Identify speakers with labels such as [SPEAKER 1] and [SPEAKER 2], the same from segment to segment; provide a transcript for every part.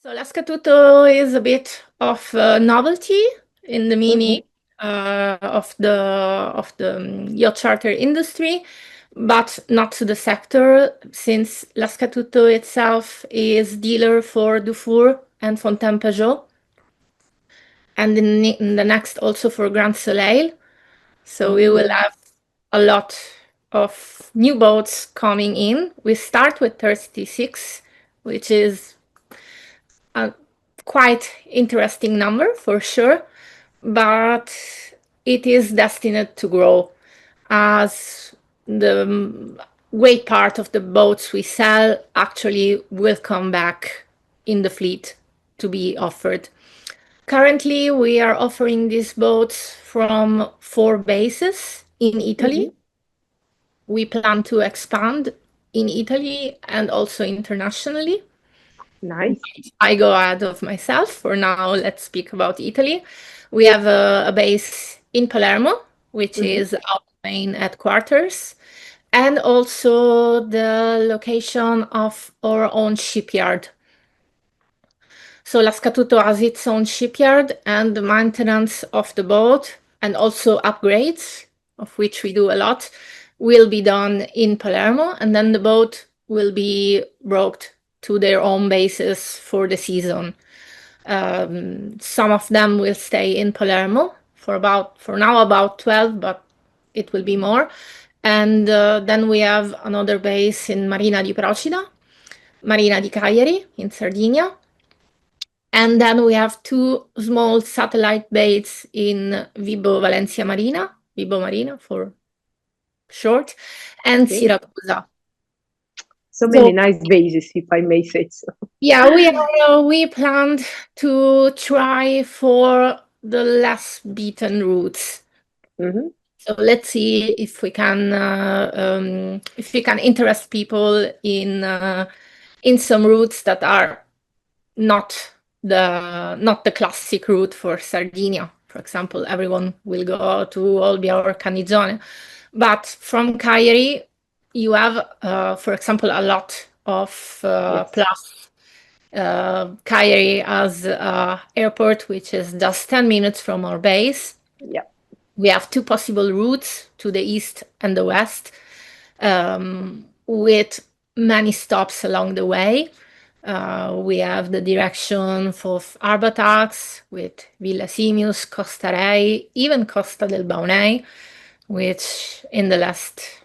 [SPEAKER 1] So Lascatuto is a bit of a novelty in the meaning
[SPEAKER 2] Mm-hmm.
[SPEAKER 1] of the yacht charter industry, but not to the sector, since Lascatuto itself is dealer for Dufour and Fontaine-Pajot, and in the next also for Grand Soleil. So we will have a lot of new boats coming in. We start with 36, which is a quite interesting number for sure, but it is destined to grow as the great part of the boats we sell actually will come back in the fleet to be offered. Currently, we are offering these boats from 4 bases in Italy.
[SPEAKER 2] Mm-hmm.
[SPEAKER 1] We plan to expand in Italy and also internationally.
[SPEAKER 2] Nice.
[SPEAKER 1] I go ahead of myself. For now, let's speak about Italy. We have a base in Palermo, which
[SPEAKER 2] Mm-hmm.
[SPEAKER 1] is our main headquarters, and also the location of our own shipyard. So Lascatuto has its own shipyard, and the maintenance of the boat and also upgrades, of which we do a lot, will be done in Palermo, and then the boat will be brought to their own bases for the season. Some of them will stay in Palermo for now about 12, but it will be more. And then we have another base in Marina di Procida, Marina di Cagliari in Sardinia. And then we have two small satellite bases in Vibo Valencia Marina, Vibo Marina for short, and
[SPEAKER 2] Okay.
[SPEAKER 1] Siracusa.
[SPEAKER 2] So many
[SPEAKER 1] So
[SPEAKER 2] nice bases, if I may say so.
[SPEAKER 1] yeah, we planned to try for the less beaten routes.
[SPEAKER 2] Mm-hmm.
[SPEAKER 1] So let's see if we can interest people in some routes that are not the classic route for Sardinia. For example, everyone will go to Olbia or Canizone, but from Cagliari you have, for example, a lot of
[SPEAKER 2] Yes.
[SPEAKER 1] plus. Cagliari has an airport which is just 10 minutes from our base.
[SPEAKER 2] Yeah.
[SPEAKER 1] We have two possible routes to the east and the west, with many stops along the way. We have the direction for Arbatax with Villa Simius, Costa Rei, even Costa del Baunei, which in the last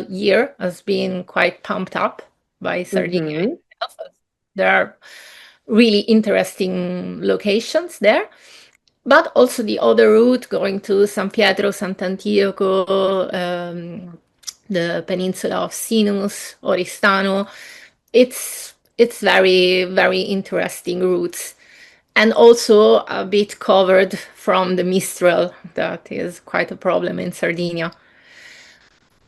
[SPEAKER 1] year has been quite pumped up by Sardinia
[SPEAKER 2] Mm-hmm.
[SPEAKER 1] itself. There are really interesting locations there. But also the other route going to San Pietro, Sant'Antioco, the peninsula of Sinus, Oristano. It's very, very interesting routes. And also a bit covered from the Mistral, that is quite a problem in Sardinia.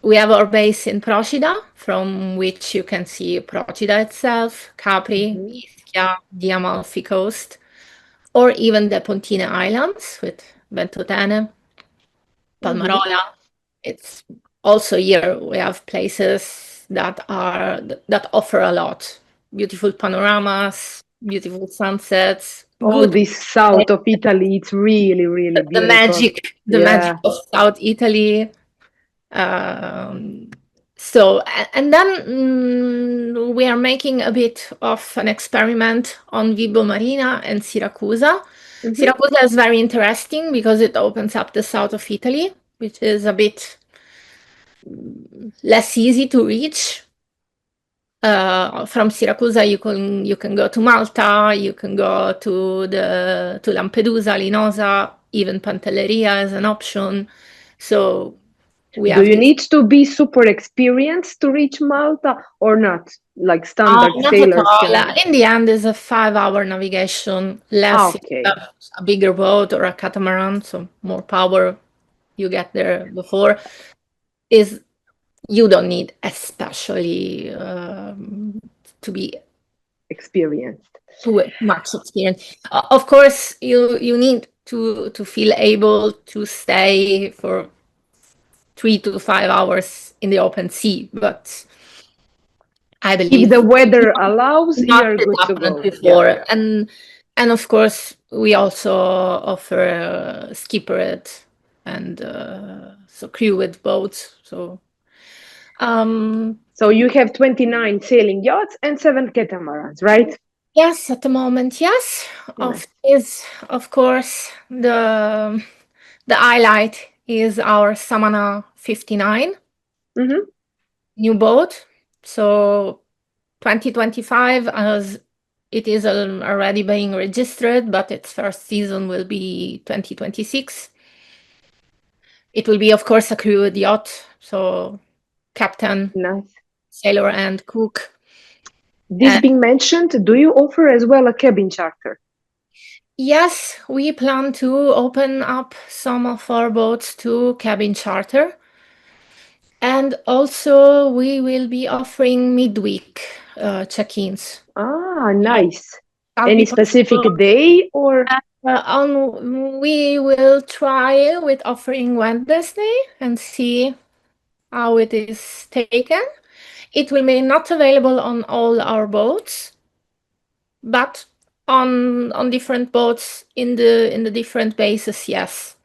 [SPEAKER 1] We have our base in Procida, from which you can see Procida itself, Capri,
[SPEAKER 2] Mm-hmm.
[SPEAKER 1] Ischia, the Amalfi Coast, or even the Pontine Islands with Ventotene,
[SPEAKER 2] Mm-hmm.
[SPEAKER 1] Palmarola. It's also here we have places that offer a lot. Beautiful panoramas, beautiful sunsets,
[SPEAKER 2] All
[SPEAKER 1] good
[SPEAKER 2] this south of Italy, it's really, really
[SPEAKER 1] the
[SPEAKER 2] beautiful.
[SPEAKER 1] magic
[SPEAKER 2] Yeah.
[SPEAKER 1] of South Italy. Um, and then we are making a bit of an experiment on Vibo Marina and Siracusa.
[SPEAKER 2] Mm-hmm.
[SPEAKER 1] Siracusa is very interesting because it opens up the south of Italy, which is a bit less easy to reach. From Siracusa, you can go to Malta, you can go to Lampedusa, Linosa, even Pantelleria is an option. So we
[SPEAKER 2] Do
[SPEAKER 1] have
[SPEAKER 2] you
[SPEAKER 1] this.
[SPEAKER 2] need to be super experienced to reach Malta or not? Like standard
[SPEAKER 1] Not at
[SPEAKER 2] sailors
[SPEAKER 1] all.
[SPEAKER 2] can.
[SPEAKER 1] In the end, it's a 5-hour navigation, less if you
[SPEAKER 2] Okay.
[SPEAKER 1] have a bigger boat or a catamaran, so more power you get there before. Is you don't need especially to be
[SPEAKER 2] Experienced.
[SPEAKER 1] too much experience. Of course, you need to feel able to stay for 3 to 5 hours in the open sea, but I
[SPEAKER 2] If the
[SPEAKER 1] believe.
[SPEAKER 2] weather allows,
[SPEAKER 1] Not
[SPEAKER 2] you're
[SPEAKER 1] it
[SPEAKER 2] good to
[SPEAKER 1] happened
[SPEAKER 2] go. Yeah.
[SPEAKER 1] before. And of course, we also offer skippered and so crewed boats. So um,
[SPEAKER 2] So you have 29 sailing yachts and 7 catamarans, right?
[SPEAKER 1] yes, at the moment, yes. Of
[SPEAKER 2] Nice.
[SPEAKER 1] is of course the highlight is our Samana 59
[SPEAKER 2] Mm-hmm.
[SPEAKER 1] new boat. So 2025, as it is already being registered, but its first season will be 2026. It will be, of course, a crewed yacht, so captain,
[SPEAKER 2] Nice.
[SPEAKER 1] sailor, and cook.
[SPEAKER 2] This
[SPEAKER 1] And
[SPEAKER 2] being mentioned, do you offer as well a cabin charter?
[SPEAKER 1] yes, we plan to open up some of our boats to cabin charter. And also, we will be offering midweek check-ins.
[SPEAKER 2] Ah,
[SPEAKER 1] So
[SPEAKER 2] nice.
[SPEAKER 1] some
[SPEAKER 2] Any
[SPEAKER 1] people
[SPEAKER 2] specific day or?
[SPEAKER 1] we will try with offering Wednesday and see how it is taken. It will be not available on all our boats, but on different boats in the different bases, yes.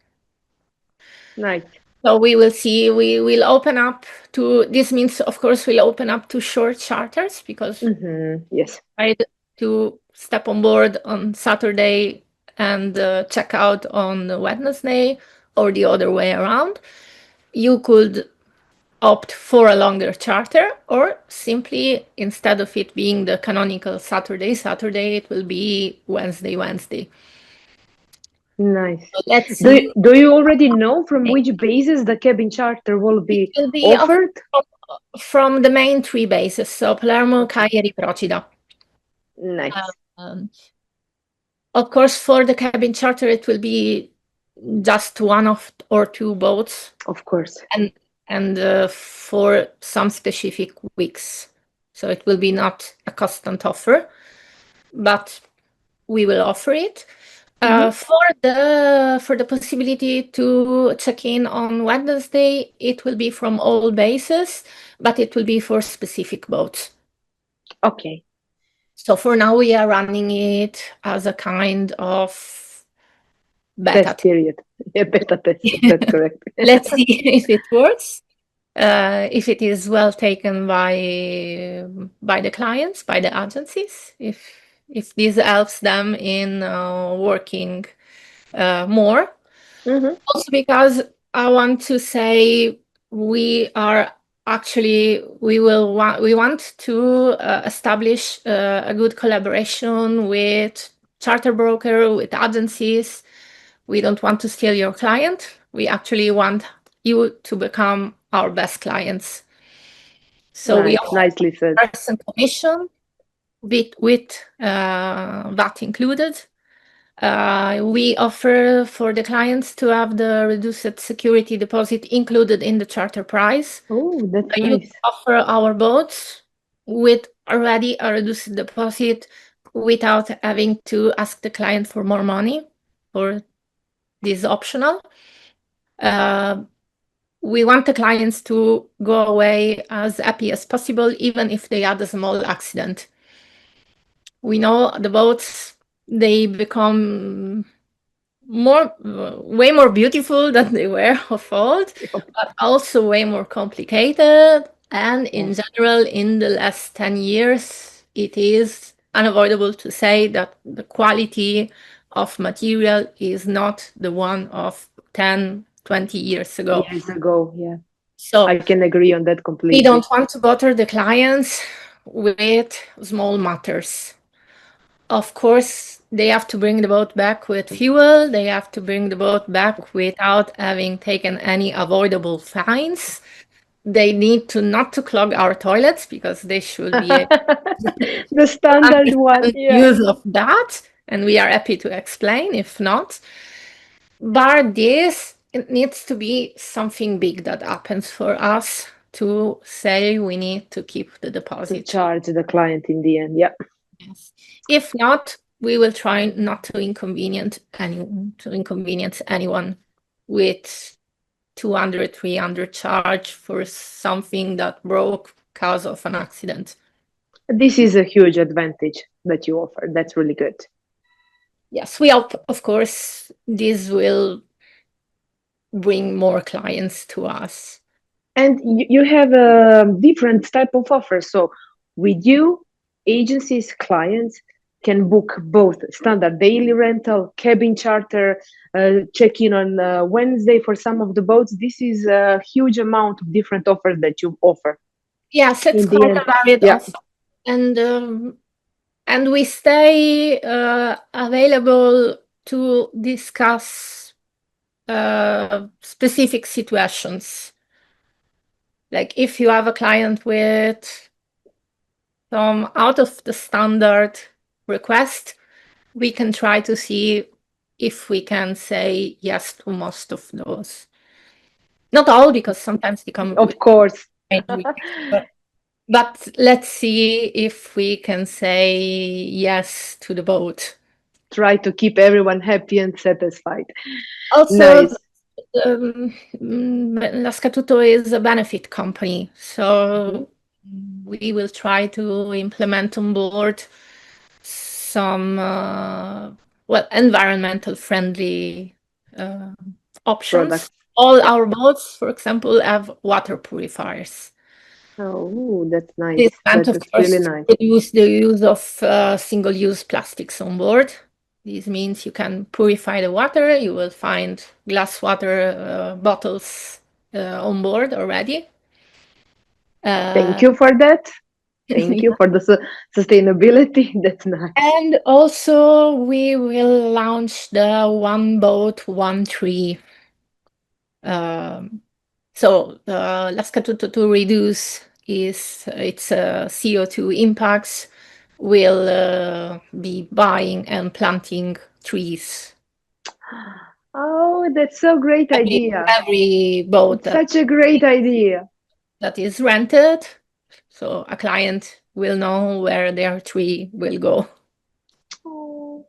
[SPEAKER 2] Nice.
[SPEAKER 1] So we will see. We will open up to this means, of course, we'll open up to short charters because
[SPEAKER 2] Mm-hmm. Yes.
[SPEAKER 1] I to step on board on Saturday and check out on Wednesday or the other way around. You could opt for a longer charter, or simply instead of it being the canonical Saturday, it will be Wednesday.
[SPEAKER 2] Nice.
[SPEAKER 1] So let's
[SPEAKER 2] Do
[SPEAKER 1] see.
[SPEAKER 2] do you already know from which basis the cabin charter will
[SPEAKER 1] It
[SPEAKER 2] be
[SPEAKER 1] will be
[SPEAKER 2] offered?
[SPEAKER 1] from the main three bases, so Palermo,
[SPEAKER 2] Okay.
[SPEAKER 1] Cagliari, Procida.
[SPEAKER 2] Nice.
[SPEAKER 1] Um, of course, for the cabin charter, it will be just one of or two boats,
[SPEAKER 2] Of course.
[SPEAKER 1] and for some specific weeks. So it will be not a constant offer, but we will offer it.
[SPEAKER 2] Mm-hmm.
[SPEAKER 1] For the possibility to check in on Wednesday, it will be from all bases, but it will be for specific boats.
[SPEAKER 2] Okay.
[SPEAKER 1] So for now, we are running it as a kind of beta
[SPEAKER 2] Test period. Yeah, beta test.
[SPEAKER 1] test.
[SPEAKER 2] That's correct.
[SPEAKER 1] Let's see if it works, if it is well taken by the clients, by the agencies, if this helps them in working more.
[SPEAKER 2] Mm-hmm.
[SPEAKER 1] Also because I want to say we are actually we want to establish a good collaboration with charter broker, with agencies. We don't want to steal your client. We actually want you to become our best clients. So we
[SPEAKER 2] Nice.
[SPEAKER 1] offer
[SPEAKER 2] Nicely said.
[SPEAKER 1] person commission with VAT included. We offer for the clients to have the reduced security deposit included in the charter price.
[SPEAKER 2] Oh, that's
[SPEAKER 1] You
[SPEAKER 2] nice.
[SPEAKER 1] offer our boats with already a reduced deposit without having to ask the client for more money, or this optional. Uh, we want the clients to go away as happy as possible, even if they had a small accident. We know the boats, they become way more beautiful than they were of old,
[SPEAKER 2] Yep.
[SPEAKER 1] but also way more complicated. And in
[SPEAKER 2] Yes.
[SPEAKER 1] general, in the last 10 years, it is unavoidable to say that the quality of material is not the one of 10, 20 years ago.
[SPEAKER 2] Years ago. Yeah.
[SPEAKER 1] So
[SPEAKER 2] I can agree on that
[SPEAKER 1] we
[SPEAKER 2] completely.
[SPEAKER 1] don't want to bother the clients with small matters. Of course, they have to bring the boat back with fuel. They have to bring the boat back without having taken any avoidable fines. They need to not to clog our toilets because they should be
[SPEAKER 2] The standard one.
[SPEAKER 1] understand the
[SPEAKER 2] Yeah.
[SPEAKER 1] use of that, and we are happy to explain if not. Bar this, it needs to be something big that happens for us to say we need to keep the
[SPEAKER 2] To
[SPEAKER 1] deposit.
[SPEAKER 2] charge the client in the end. Yeah.
[SPEAKER 1] Yes. If not, we will try not to inconvenience anyone with 200, 300 charge for something that broke cause of an accident.
[SPEAKER 2] This is a huge advantage that you offer. That's really good.
[SPEAKER 1] Yes, we hope, of course, this will bring more clients to us.
[SPEAKER 2] And you have a different type of offer. So with you, agencies, clients can book both standard daily rental, cabin charter, check in on Wednesday for some of the boats. This is a huge amount of different offers that you offer.
[SPEAKER 1] Yes, it's
[SPEAKER 2] In the
[SPEAKER 1] quite
[SPEAKER 2] end,
[SPEAKER 1] a varied
[SPEAKER 2] yeah,
[SPEAKER 1] offer. And we stay available to discuss specific situations. Like if you have a client with some out of the standard request, we can try to see if we can say yes to most of those. Not all, because sometimes they come with
[SPEAKER 2] of course.
[SPEAKER 1] strange requests, but let's see if we can say yes to the boat.
[SPEAKER 2] Try to keep everyone happy and satisfied.
[SPEAKER 1] Also,
[SPEAKER 2] Nice
[SPEAKER 1] Lascatuto is a benefit company,
[SPEAKER 2] Mhm.
[SPEAKER 1] so we will try to implement on board some well, environmental friendly uh, options.
[SPEAKER 2] Products.
[SPEAKER 1] All
[SPEAKER 2] Yeah.
[SPEAKER 1] our boats, for example, have water purifiers.
[SPEAKER 2] Oh, that's
[SPEAKER 1] This
[SPEAKER 2] nice.
[SPEAKER 1] meant,
[SPEAKER 2] That
[SPEAKER 1] of
[SPEAKER 2] is
[SPEAKER 1] course,
[SPEAKER 2] really
[SPEAKER 1] to
[SPEAKER 2] nice.
[SPEAKER 1] reduce the use of single-use plastics on board. This means you can purify the water. You will find glass water bottles on board already.
[SPEAKER 2] Thank
[SPEAKER 1] Uh,
[SPEAKER 2] you for that. Thank you for the sustainability. That's nice.
[SPEAKER 1] and also, we will launch the One Boat, One Tree. Um, so, Lascatuto to reduce its CO2 impacts will be buying and planting trees.
[SPEAKER 2] Oh, that's so great idea.
[SPEAKER 1] Every boat
[SPEAKER 2] It's such a great idea.
[SPEAKER 1] that is rented, so a client will know where their tree will go.
[SPEAKER 2] Oh,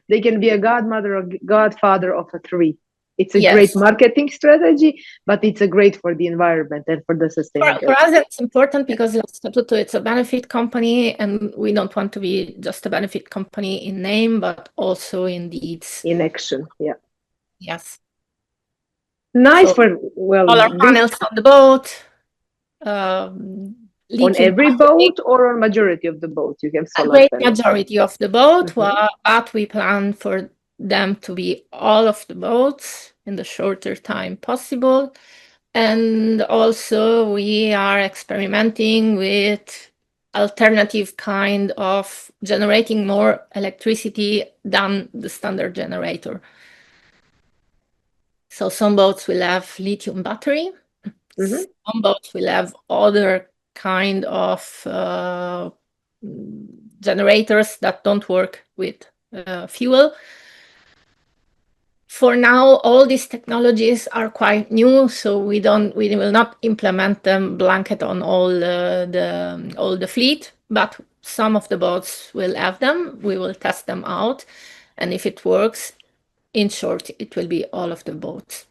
[SPEAKER 2] they can be a godmother or godfather of a tree. It's a great
[SPEAKER 1] Yes.
[SPEAKER 2] marketing strategy, but it's a great for the environment and for the
[SPEAKER 1] For
[SPEAKER 2] sustainability.
[SPEAKER 1] us, it's important because Lascatuto it's a benefit company, and we don't want to be just a benefit company in name, but also in deeds.
[SPEAKER 2] In action. Yeah.
[SPEAKER 1] Yes.
[SPEAKER 2] Nice
[SPEAKER 1] So
[SPEAKER 2] for, well,
[SPEAKER 1] solar
[SPEAKER 2] this
[SPEAKER 1] panels on the boat, um,
[SPEAKER 2] on
[SPEAKER 1] lithium
[SPEAKER 2] every
[SPEAKER 1] battery,
[SPEAKER 2] boat or on majority of the boat, you have
[SPEAKER 1] a
[SPEAKER 2] solar
[SPEAKER 1] great
[SPEAKER 2] panels.
[SPEAKER 1] majority of the boat,
[SPEAKER 2] Mhm.
[SPEAKER 1] but we plan for them to be all of the boats in the shorter time possible. And also we are experimenting with alternative kind of generating more electricity than the standard generator. So some boats will have lithium battery,
[SPEAKER 2] Mhm.
[SPEAKER 1] some boats will have other kind of generators that don't work with fuel. For now, all these technologies are quite new, so we will not implement them blanket on all the fleet, but some of the boats will have them. We will test them out, and if it works, in short, it will be all of the boats.